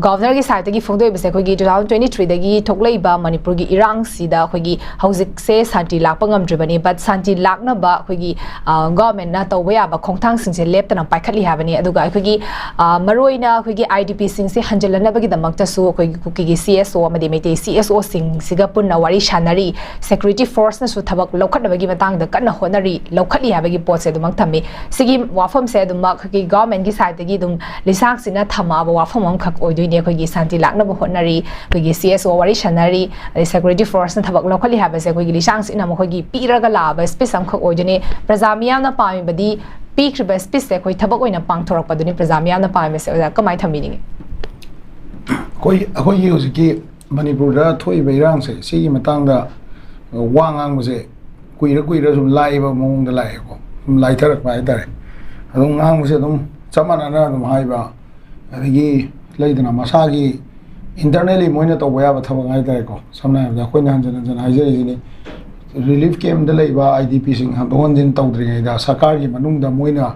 governor gi side gi phongdoi bese khoi gi 2023 dagi thoklei ba manipur gi irang sida khoi gi hojik se santi lakpa ngam dribani but santi lakna ba khoi gi government na tawya ba khongthang sing se lep tana paikhatli habani aduga khoi gi maroina khoi gi idp sing se hanjalana ba gi damakta su khoi gi kuki gi cso amadi mete cso sing siga punna wari shanari security force na su thabak lokhat ba gi matang da kana honari lokhatli habagi pot se dumak thami sigi wafam se dumak khoi gi government gi side gi dum lisang sina thama ba wafam am khak oidoi ne khoi gi santi lakna ba honari khoi gi cso wari shanari security force na thabak lokhatli habase khoi gi lisang sina ma khoi gi piraga la ba space am khak oidone prajamia na pami badi peak ba space se khoi thabak oina pangthorak pa duni prajamia na pami se oda kamai thami ni khoi gi hojiki manipur da thoi beirang se sigi matang da wangang bose kuira sum lai ba mong da lai ko sum lai tharak ba idare adung ngang bose dum chamana na dum hai ba adigi leidana masagi internally moina to boya ba thabak ai dare ko samna da khoi na jan hai jai ni relief camp da leiba idp sing ha don jin tawdri ngai da sarkar gi manung da moina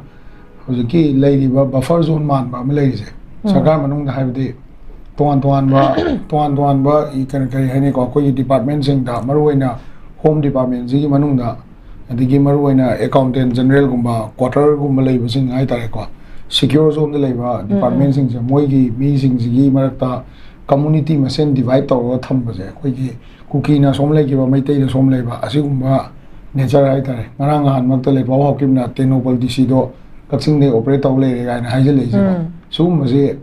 hojiki leiri ba buffer zone man ba ma leiri se sarkar manung da haibde tuan ba I kan kai hani ko koi department sing da maruina home department ji manung da adigi maruina accountant general gumba quarter gumba leiba sing ai tare ko secure zone da leiba department sing se moi gi mi sing ji marakta community masen divide to tham ba je koi gi kuki na som lai gi ba mai tei na som lai ba asi gumba nature ai tare ngarang han mak ta le ba hokim na tenopal dc do katsing de operate to le ga na hai je le je sum ma je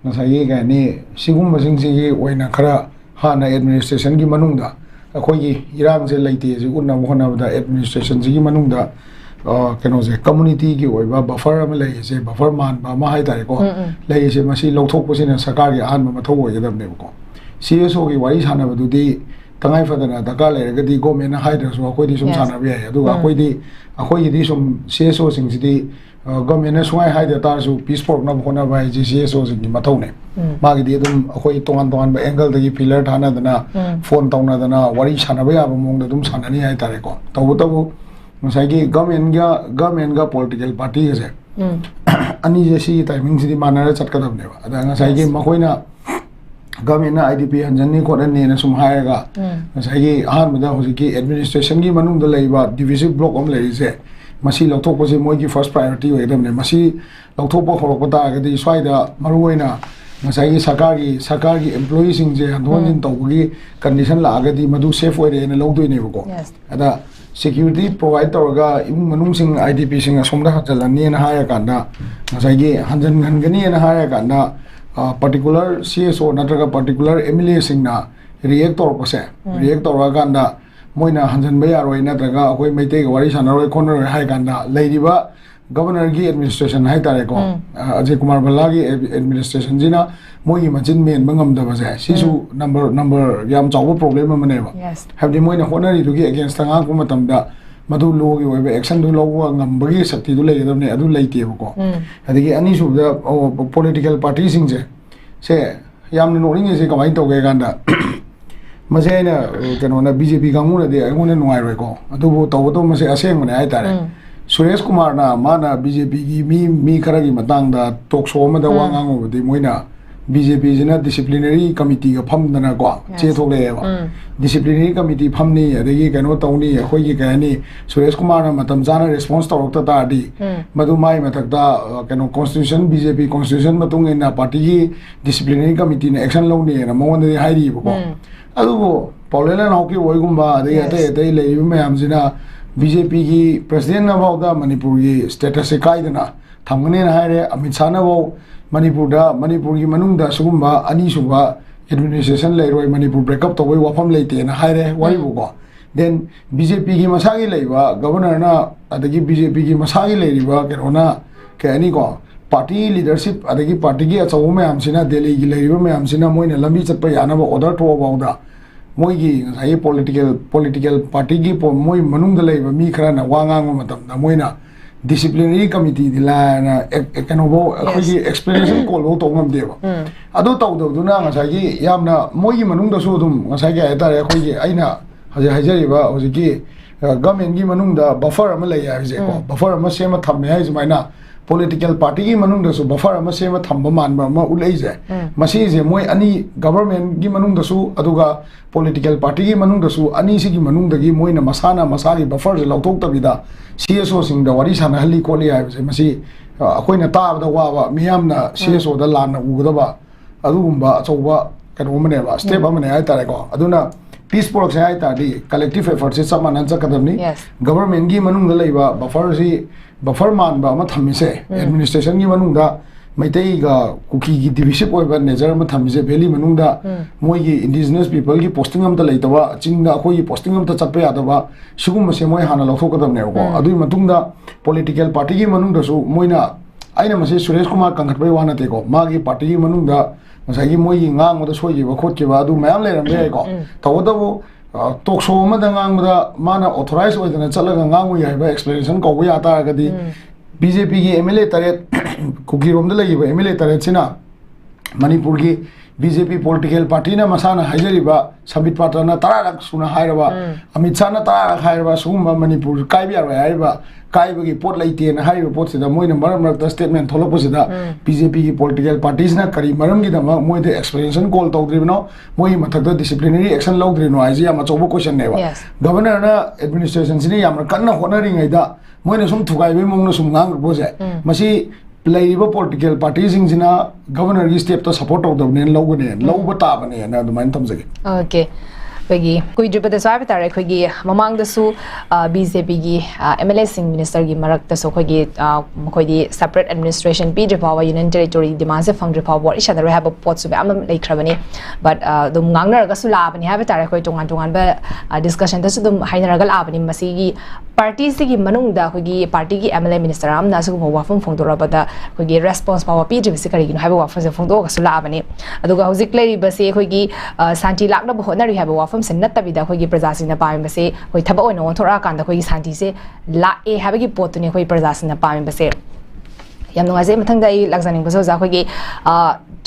nasai ga ni sigum masing sigi oina khara hana administration gi manung da akhoi gi irang je leite je unna hona da administration ji gi manung da keno je community gi oiba buffer am lei je buffer man ba ma hai tare ko lei je masi lokthok posina sarkar gi an ma thau oi gadam ne ko cso gi wari sana ba du di tangai fadana da ka le ga di government hai da so akhoi di sum sana bi ai adu akhoi di sum cso sing ji government na swai hai da tar su peace fork na khona bai ji cso sing ma thau ne ma gi di dum akhoi tongan ba angle da gi pillar thana dana phone tawna dana wari sana ba ya ba mong da dum sana ni hai tare ko tabu masai gi government ga political party je ani je si timing si manara chat kadam ne ba ada ngasai gi ma khoina government na idp hanjani ko ne na sum hai ga ngasai gi han da hoji gi administration gi manung da leiba divisive block om lei je masi lokthok pose moi gi first priority oi dam ne masi lokthok po khorok ta ga di swai da maruina ngasai gi sarkar gi employees sing je handon jin to gi condition la ga di madu safe oi re na lodoi ne ko ada security provide to ga imung manung sing idp sing asom da hajalani na ha ya kan da ngasai gi hanjan gan gani na ha ya kan da particular cso natraga particular mla sing na react to pose react to ga kan da moina hanjan ba yaroi natraga akoi meite ga wari sanaroi khonor hai kan da leiriba governor gi administration hai tare ko ajay kumar balla gi administration jina moi machin men bangam da ba ja sisu number yam chaw problem ma ne ba have the moina honari du gi against tanga ko matam da madu lo gi webe action du lo wa ngam ba gi sakti du le da ne adu leite ko adigi ani su da political party sing je se yam no ring se kamai to ge ganda mase na keno na bjp gangu na de ngone nuai roi ko adu bo to mase aseng ne ai tare suresh kumar na mana bjp gi mi khara gi matang da talk show ma da wangang o de moina bjp jina disciplinary committee ga pham dana ko che thok le ba disciplinary committee pham ni adegi keno tawni khoi gi ka ni suresh kumar na matam jana response torok ta di madu mai mathak da keno constitution bjp constitution matung ina party gi disciplinary committee ne action lo ni na mawon de hai ri ko adu paulela na hoki woi gumba de ate le yu me am jina BJP ki president na bau da manipur gi status se kai dana thamgane na haire amit shah na bau manipur gi manung da sugumba ani suba administration le roi manipur break up to wai wafam leite na haire wari bu ko then BJP gi masagi leiba governor na adagi BJP gi masagi leiriba kerona ke ani ko party leadership adagi party gi achaw me am sina delhi gi leiriba me am sina moina lambi chat pa yana ba order to bau da moi gi ngai political party gi po moi manung da leiba mi khara na wangang matam da moina disciplinary committee dila na ekanobo khoi explanation call bo to ngam deba adu taw do na ngai gi yamna moi gi manung da su dum ngai gi ayta re khoi gi aina hajari ba hoji gi government gi manung da buffer am lai ya je ko buffer am sema thamme hai jumaina political party ki manung da su buffer ama se ma thamba man ba ma ulai je masi je moi ani government gi manung da su aduga political party ki manung da su ani si gi manung da gi moi na masana masagi buffer je lautok ta bida CSO sing da wari sana hali ko li ai je masi akoi na ta da wa ba miyam na CSO da lan na u da ba adugumba achauba kano mane ba step amane ai tare ko aduna peace production ai ta di collective effort se samana chakadamni government gi manung da leiba buffer si buffer man ba ma thamise administration gi manung da maitai ga kuki gi divisive oi ba nature ma thamise valley manung da moi gi indigenous people gi posting am ta leitawa ching da khoi posting am ta chappa ya da ba sugum se moi hana lothokadamne ko adui matung da political party gi manung da su moina aina mase Suresh Kumar kangkhatbai wana te ko ma gi party gi manung da masagi moi gi ngang ma da soi gi ba khot gi ba adu mayam le ram be ko tawda bu talk show ma da ngang ma da mana authorize oi da chala ga ngang oi ba explanation ko ya ta ga di BJP gi MLA taret kuki rom da lagi ba MLA taret sina manipur gi BJP political party na masana hajari ba Sambit Patra na tararak suna haira ba Amit Shah na tararak haira ba sumba manipur kai bi ara haira ba kai ba gi pot laite na haira pot sida moi na maram rakta statement tholok sida BJP gi political parties na kari maram gi da moi de explanation call tawdri no moi mathak da disciplinary action lawdri no ai ya ma chobo question ne ba governor na administration sini yamra kanna honari ngai da moi na sum thugai be mong na sum ngang bo je masi playable political parties in Jina governor is step to support of the Logan and Lobatabane and the Mantum. Okay. Pegi kuidru pada swabi tare khogi mamang da su BJP gi MLA sing minister gi marak ta so khogi khoi di separate administration pi power union territory demand se fang power board isha da have a pot su be am lai khrabani but dum ngangnar ga su la bani have tare khoi tongan tongan ba discussion da su dum hainer ga la bani masi gi party si gi manung da khogi party gi MLA minister am na su mo wafum phong dora ba da khogi response power pi se kari gi have wafum se phong do ga su la bani aduga hojik lai ba se khogi santi lak na bo honari have wafum से नत्तबिदा खोगी प्रजासिंग पाइम बसे कोई थबक ओइनो ओंथोरा कांदा खोगी शांति से लाए हाबगी पोतुने खोई प्रजासिंग पाइम बसे याम नुगाजे मथंग दाई लग्जानिंग बसो जा खोगी